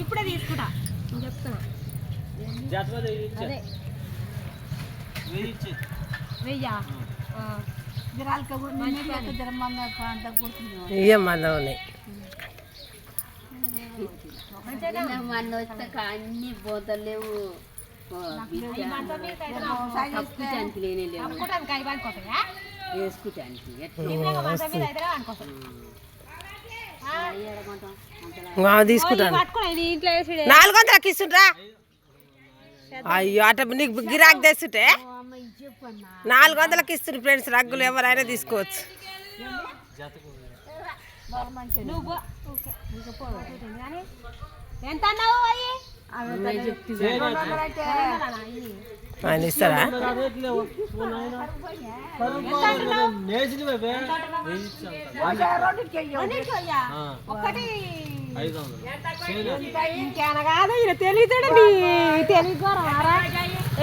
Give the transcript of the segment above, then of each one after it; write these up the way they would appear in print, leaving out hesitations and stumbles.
ఇప్పుడే తీసుకుంటా నేను చెప్తున్నా. వెయ్యా అన్ని పోతలేవు తీసుకుంటాను 400కి ఇస్తుంటా. అయ్యో అట నీకు గిరాక్ తెస్తుంటే 400కి ఇస్తుంది ఫ్రెండ్స్. రగ్గులు ఎవరైనా తీసుకోవచ్చు. ఎంత అన్నావు అయ్యి ఆయన ఇస్తారా? ఒకటి ఇంకేనా కాదు ఈయన తెలియతాడు. తెలియదు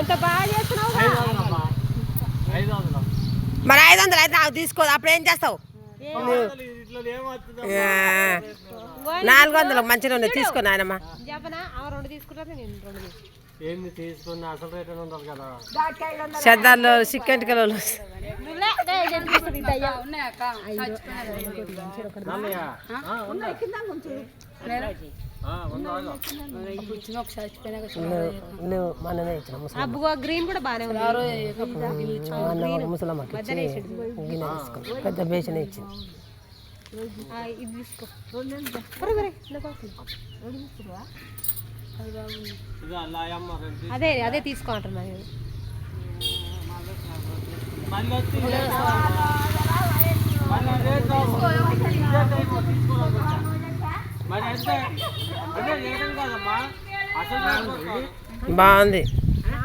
ఎంత బాగా చేస్తున్నావు. మరి 500 అయితే నాకు తీసుకోదు. అప్పుడు ఏం చేస్తావు? 400 మంచిగా ఉన్నాయి. తీసుకోను ఆయనమ్మా. చెప్పనా 2 తీసుకుంటాను నేను 2 ఏంది తీసుకున్న అసలు రేట్ ఉండదు కదా. చెద్దార్లో చిక్కెంటికలు మనమే అబ్బుగో గ్రీన్ కూడా బాగానే ఉంది. ముసలమ్మకి పెద్ద బేసిన ఇచ్చింది. ఇది తీసుకో. అదే అదే తీసుకో అంటున్నా నేను. బాగుంది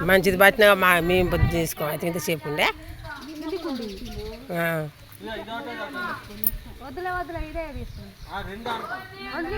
మంచిది పట్టినా మేము తీసుకో. అయితే ఇంతసేపు ఉండే వద్దులే ఇదే తీసుకున్నాను.